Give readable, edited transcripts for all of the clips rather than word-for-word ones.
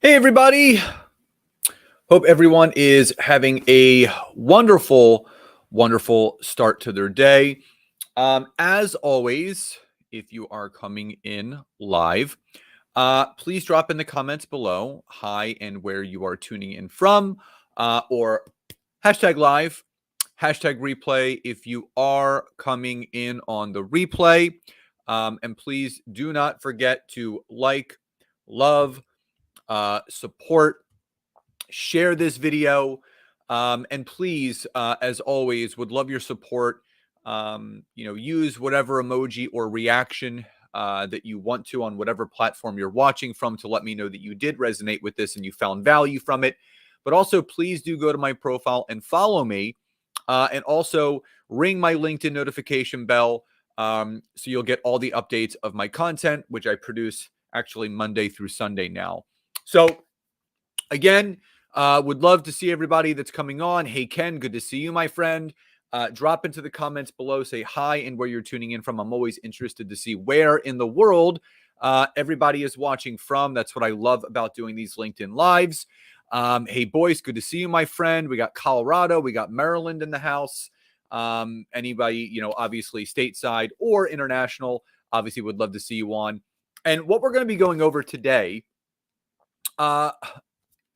Hey, everybody. Hope everyone is having a wonderful start to their day. As always, if you are coming in live, please drop in the comments below hi and where you are tuning in from, or hashtag live, hashtag replay if you are coming in on the replay. And please do not forget to like, love, support, share this video, and please, as always, would love your support. Use whatever emoji or reaction that you want to on whatever platform you're watching from to let me know that you did resonate with this and you found value from it. But also, please do go to my profile and follow me, and also ring my LinkedIn notification bell, so you'll get all the updates of my content, which I produce actually Monday through Sunday now. So again, would love to see everybody that's coming on. Hey, Ken, good to see you, my friend. Drop into the comments below, say hi and where you're tuning in from. I'm always interested to see where in the world everybody is watching from. That's what I love about doing these LinkedIn Lives. Hey, Boyce, good to see you, my friend. We got Colorado, we got Maryland in the house. Anybody, obviously stateside or international, obviously would love to see you on. And what we're going to be going over today,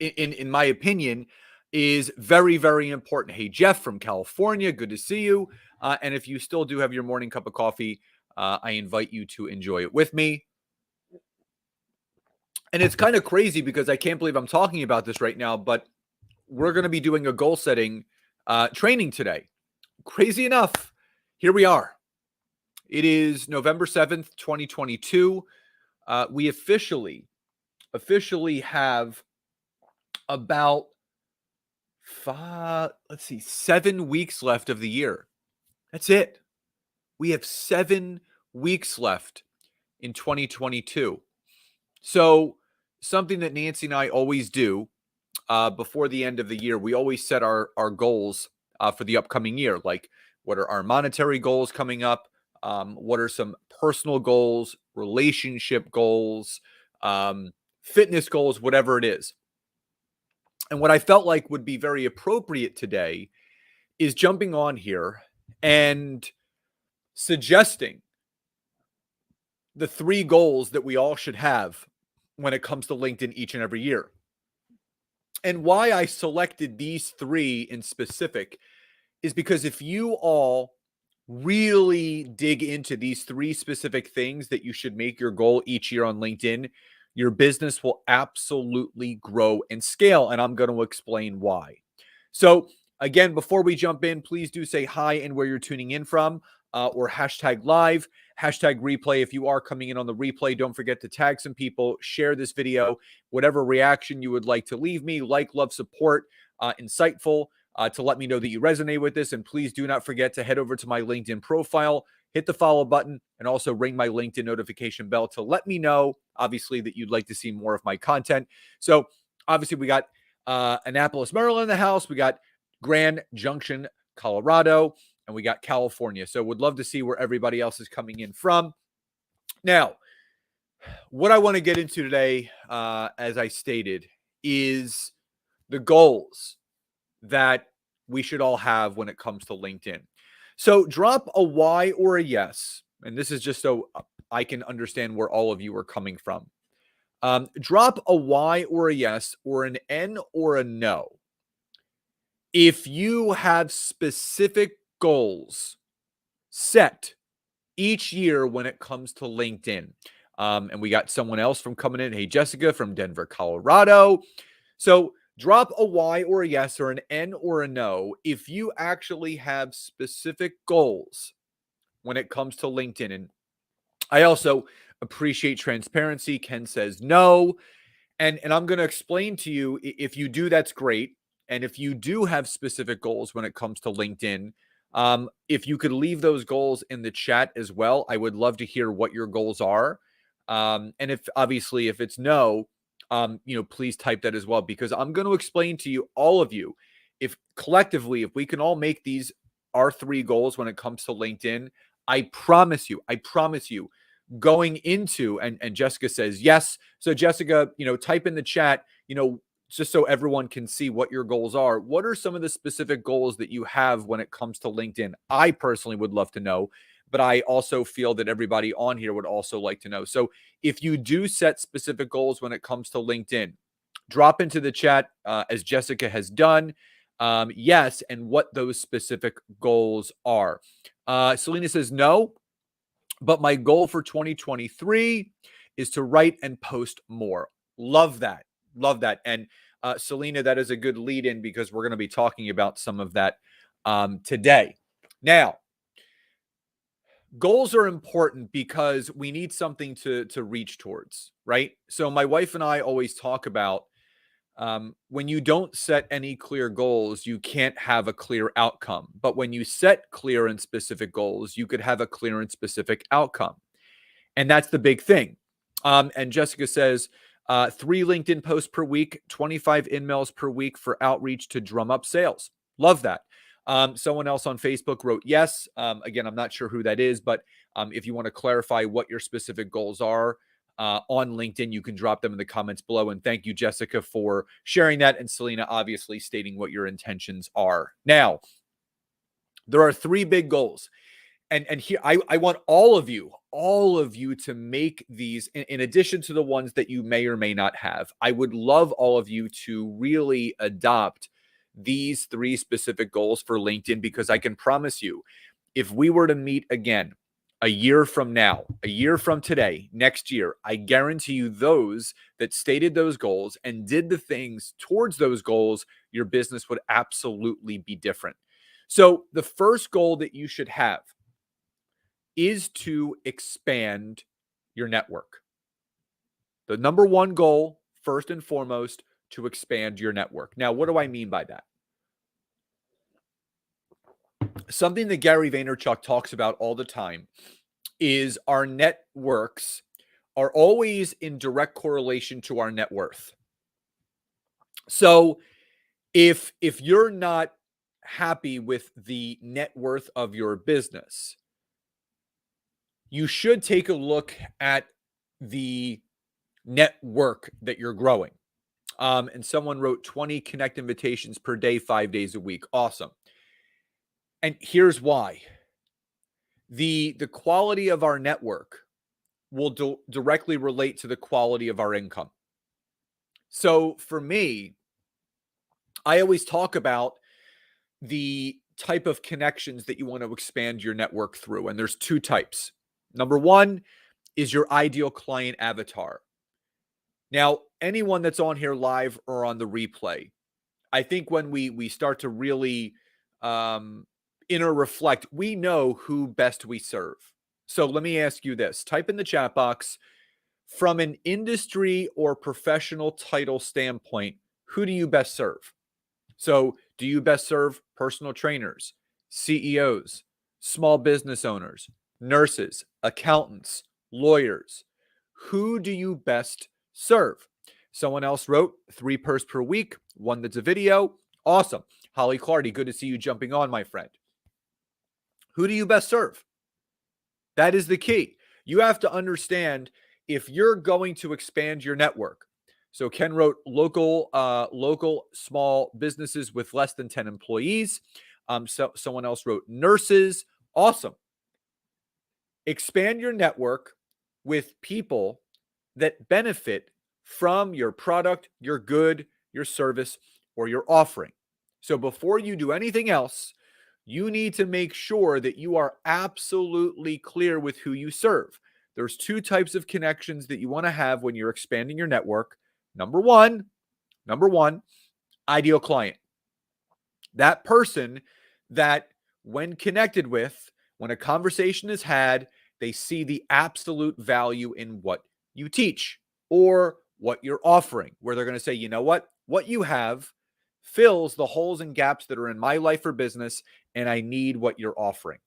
in my opinion, is very, very important. Hey, Jeff from California, good to see you. And if you still do have your morning cup of coffee, I invite you to enjoy it with me. And it's kind of crazy because I can't believe I'm talking about this right now, but we're going to be doing a goal setting training today. Crazy enough, here we are. It is November 7th, 2022. We officially have about 7 weeks left of the year. That's it. We have 7 weeks left in 2022. So something that Nancy and I always do before the end of the year, we always set our goals for the upcoming year. Like, what are our monetary goals coming up? What are some personal goals, relationship goals, fitness goals, whatever it is. And what I felt like would be very appropriate today is jumping on here and suggesting the 3 goals that we all should have when it comes to LinkedIn each and every year. And why I selected these 3 in specific is because if you all really dig into these 3 specific things that you should make your goal each year on LinkedIn, your business will absolutely grow and scale. And I'm going to explain why. So again, before we jump in, please do say hi and where you're tuning in from, or hashtag live, hashtag replay. If you are coming in on the replay, don't forget to tag some people, share this video, whatever reaction you would like to leave me, like, love, support, insightful, to let me know that you resonate with this. And please do not forget to head over to my LinkedIn profile, hit the follow button, and also ring my LinkedIn notification bell to let me know, obviously, that you'd like to see more of my content. So obviously we got Annapolis, Maryland in the house. We got Grand Junction, Colorado, and we got California. So would love to see where everybody else is coming in from. Now, what I want to get into today, as I stated, is the goals that we should all have when it comes to LinkedIn. So drop a Y or a yes. And this is just so I can understand where all of you are coming from. Drop a Y or a yes, or an N or a no if you have specific goals set each year when it comes to LinkedIn. And we got someone else from coming in. Hey, Jessica from Denver, Colorado. So drop a Y or a yes, or an N or a no if you actually have specific goals when it comes to LinkedIn. And I also appreciate transparency. Ken says no. And I'm going to explain to you, if you do, that's great. And if you do have specific goals when it comes to LinkedIn, if you could leave those goals in the chat as well, I would love to hear what your goals are. And if it's no, please type that as well, because I'm going to explain to you, all of you, if collectively, if we can all make these our 3 goals when it comes to LinkedIn, I promise you, going into, and Jessica says yes. So Jessica, type in the chat, just so everyone can see what your goals are. What are some of the specific goals that you have when it comes to LinkedIn? I personally would love to know, but I also feel that everybody on here would also like to know. So if you do set specific goals when it comes to LinkedIn, drop into the chat as Jessica has done. Yes, and what those specific goals are. Selena says no, but my goal for 2023 is to write and post more. Love that. Love that. And Selena, that is a good lead in because we're going to be talking about some of that today. Now, goals are important because we need something to reach towards, right? So my wife and I always talk about when you don't set any clear goals, you can't have a clear outcome. But when you set clear and specific goals, you could have a clear and specific outcome. And that's the big thing. And Jessica says 3 LinkedIn posts per week, 25 emails per week for outreach to drum up sales. Love that. Someone else on Facebook wrote yes. Again, I'm not sure who that is, but if you want to clarify what your specific goals are on LinkedIn, you can drop them in the comments below. And thank you, Jessica, for sharing that. And Selena, obviously stating what your intentions are. Now, there are 3 big goals. And here I want all of you to make these in addition to the ones that you may or may not have. I would love all of you to really adopt these 3 specific goals for LinkedIn, because I can promise you, if we were to meet again a year from now, a year from today, next year, I guarantee you those that stated those goals and did the things towards those goals, your business would absolutely be different. So the first goal that you should have is to expand your network. The number one goal, first and foremost, to expand your network. Now, what do I mean by that? Something that Gary Vaynerchuk talks about all the time is our networks are always in direct correlation to our net worth. So if you're not happy with the net worth of your business, you should take a look at the network that you're growing. And someone wrote 20 connect invitations per day, 5 days a week. Awesome. And here's why. The quality of our network will directly relate to the quality of our income. So for me, I always talk about the type of connections that you want to expand your network through. And there's 2 types. Number 1 is your ideal client avatar. Now, anyone that's on here live or on the replay, I think when we start to really inner reflect, we know who best we serve. So let me ask you this. Type in the chat box, from an industry or professional title standpoint, who do you best serve? So do you best serve personal trainers, CEOs, small business owners, nurses, accountants, lawyers? Who do you best serve? Someone else wrote 3 posts per week, 1 that's a video. Awesome. Holly Clardy, good to see you jumping on, my friend. Who do you best serve? That is the key. You have to understand if you're going to expand your network. So Ken wrote local small businesses with less than 10 employees. So someone else wrote nurses. Awesome. Expand your network with people that benefit from your product, your good, your service, or your offering. So before you do anything else, you need to make sure that you are absolutely clear with who you serve. There's 2 types of connections that you want to have when you're expanding your network. Number one, ideal client. That person that when connected with, when a conversation is had, they see the absolute value in what you teach or what you're offering, where they're going to say, you know what you have fills the holes and gaps that are in my life or business, and I need what you're offering.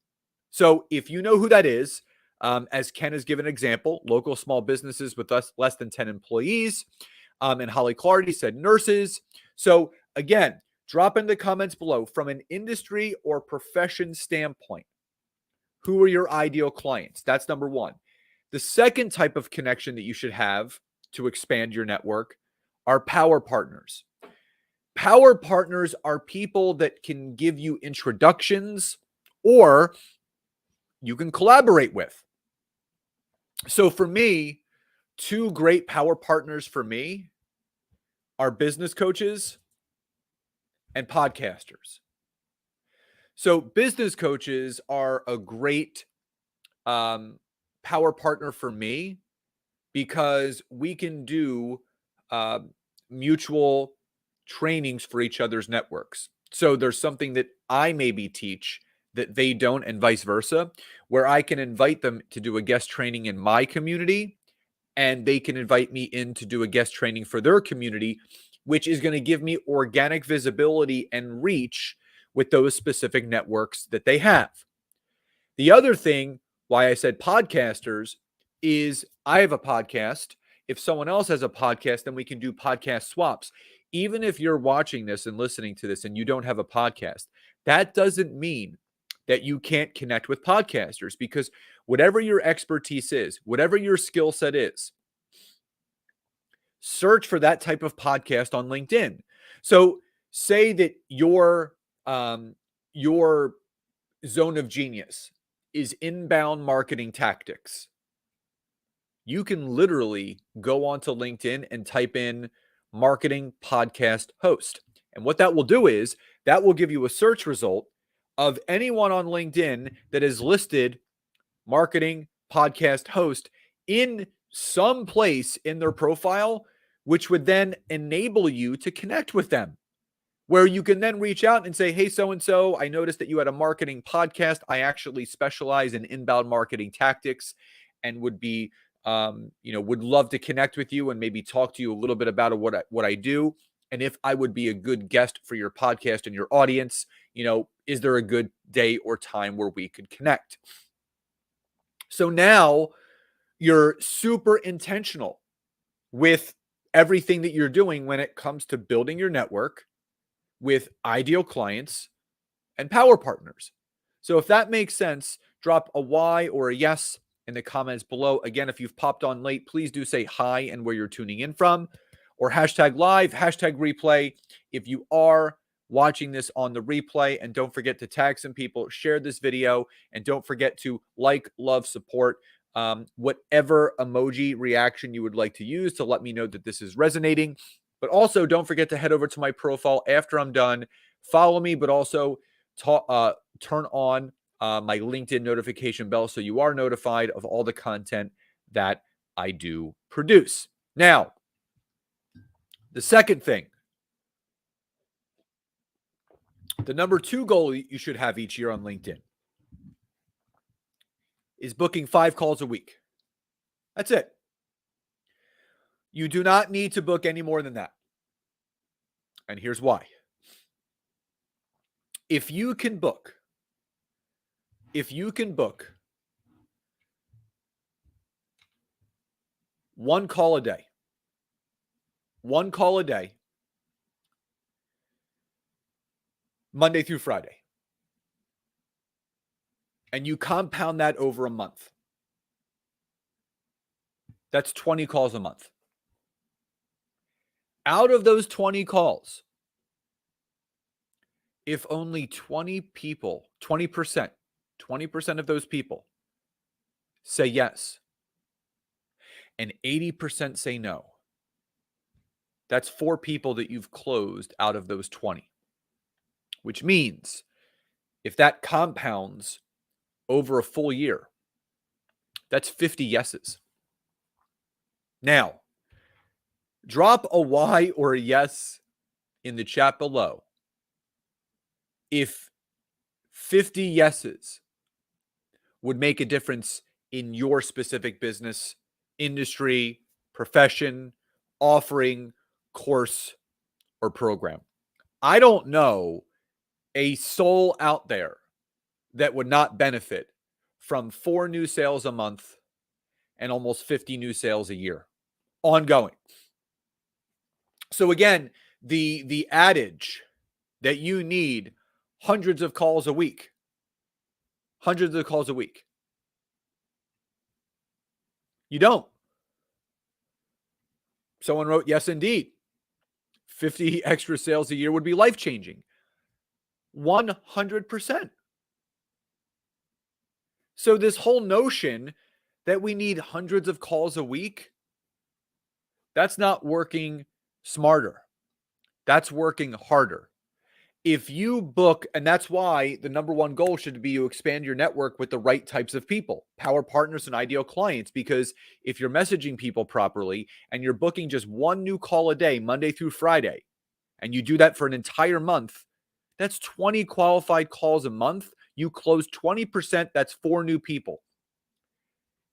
So if you know who that is, as Ken has given an example, local small businesses with less than 10 employees, and Holly Clardy said nurses. So again, drop in the comments below, from an industry or profession standpoint, who are your ideal clients? That's number 1. The second type of connection that you should have to expand your network are power partners. Power partners are people that can give you introductions or you can collaborate with. So for me, two great power partners for me are business coaches and podcasters. So business coaches are a great power partner for me because we can do uh, mutual trainings for each other's networks. So there's something that I maybe teach that they don't, and vice versa, where I can invite them to do a guest training in my community, and they can invite me in to do a guest training for their community, which is going to give me organic visibility and reach with those specific networks that they have. The other thing why I said podcasters is I have a podcast. If someone else has a podcast, then we can do podcast swaps. Even if you're watching this and listening to this and you don't have a podcast, that doesn't mean that you can't connect with podcasters, because whatever your expertise is, whatever your skill set is, search for that type of podcast on LinkedIn. So say that your zone of genius is inbound marketing tactics. You can literally go onto LinkedIn and type in marketing podcast host. And what that will do is that will give you a search result of anyone on LinkedIn that is listed marketing podcast host in some place in their profile, which would then enable you to connect with them, where you can then reach out and say, hey, so-and-so, I noticed that you had a marketing podcast. I actually specialize in inbound marketing tactics and would be, would love to connect with you and maybe talk to you a little bit about what I do. And if I would be a good guest for your podcast and your audience, is there a good day or time where we could connect? So now you're super intentional with everything that you're doing when it comes to building your network with ideal clients and power partners. So if that makes sense, drop a Y or a yes in the comments below. Again, if you've popped on late, please do say hi and where you're tuning in from, or hashtag live, hashtag replay if you are watching this on the replay. And don't forget to tag some people, share this video, and don't forget to like, love, support, whatever emoji reaction you would like to use to let me know that this is resonating. But also don't forget to head over to my profile after I'm done. Follow me, but also turn on my LinkedIn notification bell so you are notified of all the content that I do produce. Now, the second thing, the number 2 goal you should have each year on LinkedIn is booking 5 calls a week. That's it. You do not need to book any more than that. And here's why. If you can book 1 call a day, Monday through Friday, and you compound that over a month, that's 20 calls a month. Out of those 20 calls, if only 20 people, 20% of those people say yes, and 80% say no, that's 4 people that you've closed out of those 20, which means if that compounds over a full year, that's 50 yeses. Now, drop a Y or a yes in the chat below if 50 yeses would make a difference in your specific business, industry, profession, offering, course, or program. I don't know a soul out there that would not benefit from 4 new sales a month and almost 50 new sales a year ongoing. So again, the adage that you need hundreds of calls a week You don't. Someone wrote, yes, indeed. 50 extra sales a year would be life-changing. 100%. So this whole notion that we need hundreds of calls a week, that's not working smarter. That's working harder. If you book, and that's why the number one goal should be to expand your network with the right types of people, power partners and ideal clients, because if you're messaging people properly and you're booking just one new call a day, Monday through Friday, and you do that for an entire month, that's 20 qualified calls a month. You close 20%, that's 4 new people.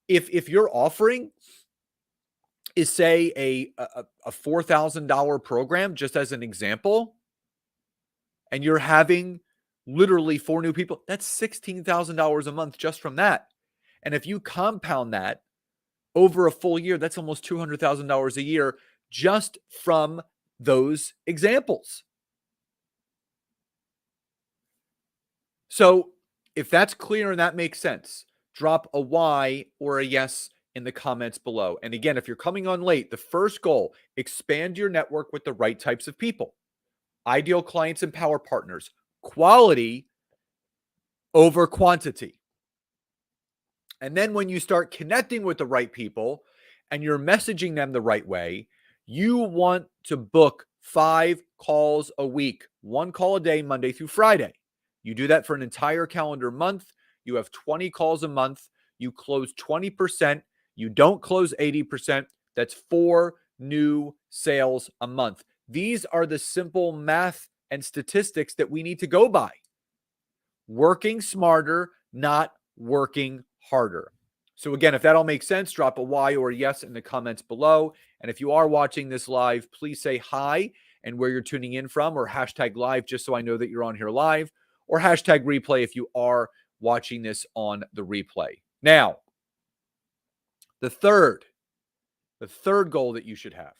If your offering is, say, a $4,000 program, just as an example, and you're having literally 4 new people, that's $16,000 a month just from that. And if you compound that over a full year, that's almost $200,000 a year just from those examples. So if that's clear and that makes sense, drop a Y or a yes in the comments below. And again, if you're coming on late, the first goal, expand your network with the right types of people. Ideal clients and power partners. Quality over quantity. And then when you start connecting with the right people and you're messaging them the right way, you want to book 5 calls a week, 1 call a day, Monday through Friday. You do that for an entire calendar month. You have 20 calls a month. You close 20%. You don't close 80%. That's 4 new sales a month. These are the simple math and statistics that we need to go by. Working smarter, not working harder. So again, if that all makes sense, drop a Y or a yes in the comments below. And if you are watching this live, please say hi and where you're tuning in from, or hashtag live just so I know that you're on here live, or hashtag replay if you are watching this on the replay. Now, the third goal that you should have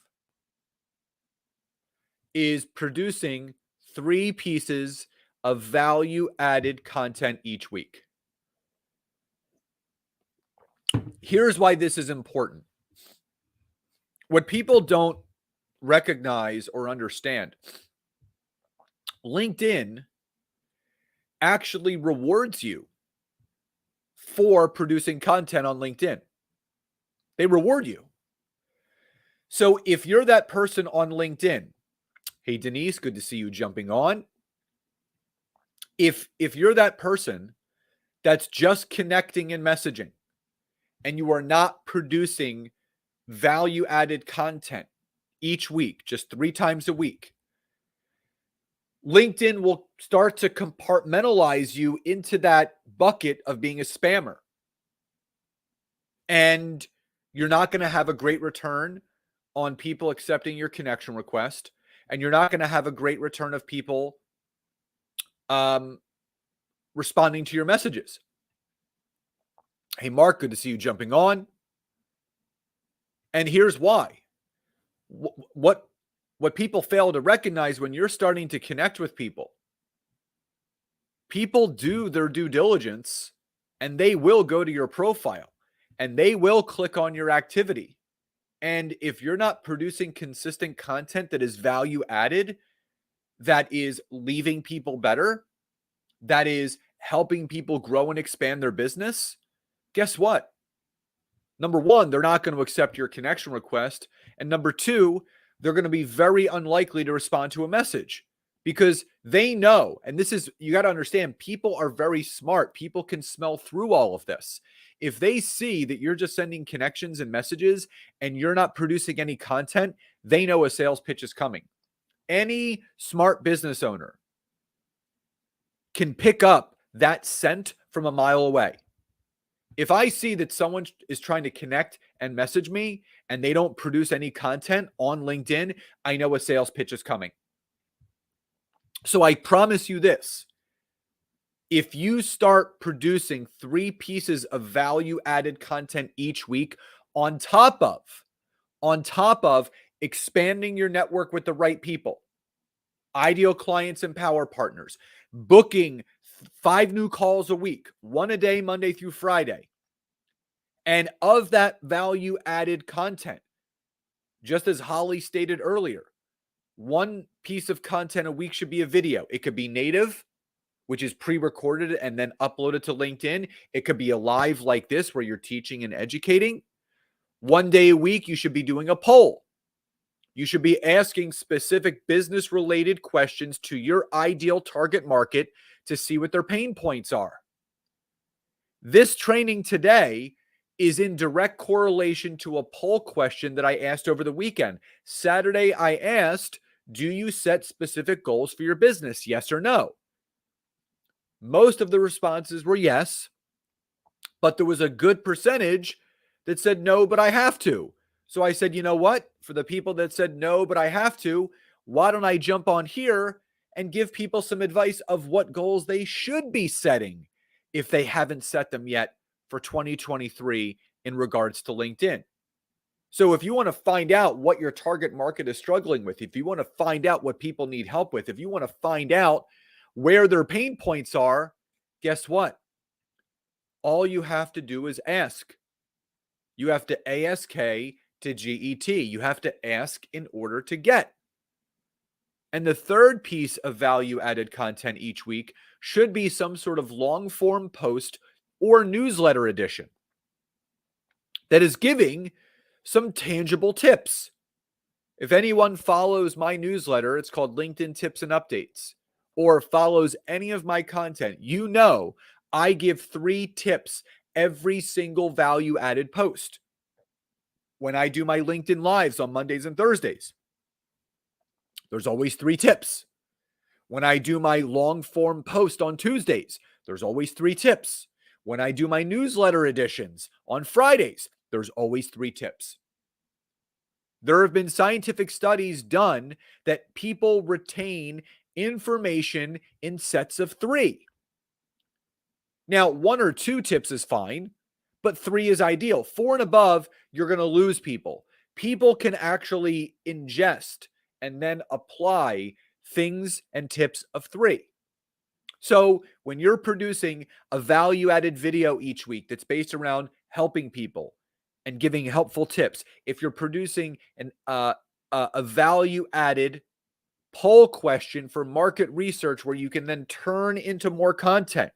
is producing 3 pieces of value-added content each week. Here's why this is important. What people don't recognize or understand, LinkedIn actually rewards you for producing content on LinkedIn. They reward you. So if you're that person on LinkedIn, hey, Denise, good to see you jumping on. If you're that person that's just connecting and messaging and you are not producing value-added content each week, just 3 times a week, LinkedIn will start to compartmentalize you into that bucket of being a spammer. And you're not going to have a great return on people accepting your connection request. And you're not going to have a great return of people responding to your messages. Hey, Mark, good to see you jumping on. And here's why. What people fail to recognize when you're starting to connect with people, people do their due diligence and they will go to your profile and they will click on your activity. And if you're not producing consistent content that is value added, that is leaving people better, that is helping people grow and expand their business, guess what? Number 1, they're not going to accept your connection request. And number 2, they're going to be very unlikely to respond to a message because they know, and this is, you got to understand, people are very smart. People can smell through all of this. If they see that you're just sending connections and messages and you're not producing any content, they know a sales pitch is coming. Any smart business owner can pick up that scent from a mile away. If I see that someone is trying to connect and message me and they don't produce any content on LinkedIn, I know a sales pitch is coming. So I promise you this. If you start producing 3 pieces of value-added content each week on top of expanding your network with the right people, ideal clients and power partners, booking 5 new calls a week, 1 a day, Monday through Friday, And of that value added content, just as Holly stated earlier, one piece of content a week should be a video. It could be native, which is pre-recorded and then uploaded to LinkedIn. It could be a live like this where you're teaching and educating. One day a week, you should be doing a poll. You should be asking specific business-related questions to your ideal target market to see what their pain points are. This training today is in direct correlation to a poll question that I asked over the weekend. Saturday, I asked, do you set specific goals for your business? Yes or no? Most of the responses were yes, but there was a good percentage that said no, but I have to. So I said, you know what? For the people that said no, but I have to, why don't I jump on here and give people some advice of what goals they should be setting if they haven't set them yet for 2023 in regards to LinkedIn. So if you want to find out what your target market is struggling with, if you want to find out what people need help with, if you want to find out where their pain points are, guess what? All you have to do is ask. You have to ASK to GET. You have to ask in order to get. And the third piece of value-added content each week should be some sort of long-form post or newsletter edition that is giving some tangible tips. If anyone follows my newsletter, it's called LinkedIn Tips and Updates, or follows any of my content, you know I give 3 tips every single value-added post. When I do my LinkedIn Lives on Mondays and Thursdays, there's always 3 tips. When I do my long-form post on Tuesdays, there's always 3 tips. When I do my newsletter editions on Fridays, there's always 3 tips. There have been scientific studies done that people retain information in sets of 3. Now, 1 or 2 tips is fine, but 3 is ideal. 4 and above, you're going to lose people. People can actually ingest and then apply things and tips of 3. So when you're producing a value-added video each week that's based around helping people and giving helpful tips, if you're producing a value-added poll question for market research where you can then turn into more content,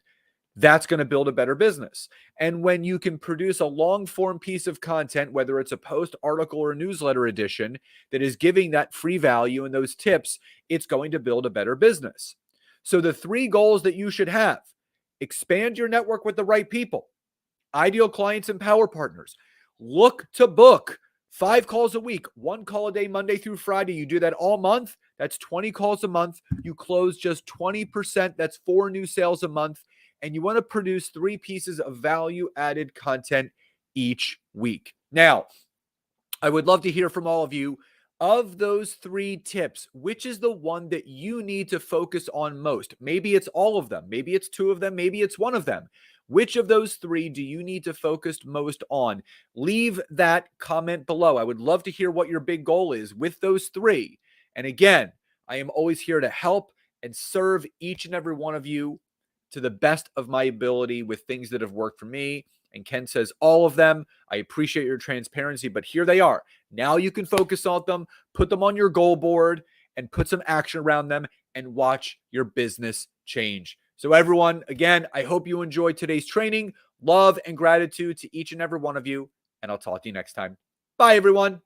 that's going to build a better business. And when you can produce a long-form piece of content, whether it's a post, article, or newsletter edition that is giving that free value and those tips, it's going to build a better business. So the 3 goals that you should have: expand your network with the right people, ideal clients and power partners. Look to book 5 calls a week, 1 call a day, Monday through Friday. You do that all month. That's 20 calls a month. You close just 20%. That's 4 new sales a month. And you want to produce 3 pieces of value-added content each week. Now, I would love to hear from all of you. Of those 3 tips, which is the one that you need to focus on most? Maybe it's all of them. Maybe it's 2 of them. Maybe it's 1 of them. Which of those 3 do you need to focus most on? Leave that comment below. I would love to hear what your big goal is with those 3. And again, I am always here to help and serve each and every one of you to the best of my ability with things that have worked for me. And Ken says all of them. I appreciate your transparency, but here they are. Now you can focus on them, put them on your goal board, and put some action around them and watch your business change. So everyone, again, I hope you enjoyed today's training. Love and gratitude to each and every one of you, and I'll talk to you next time. Bye, everyone.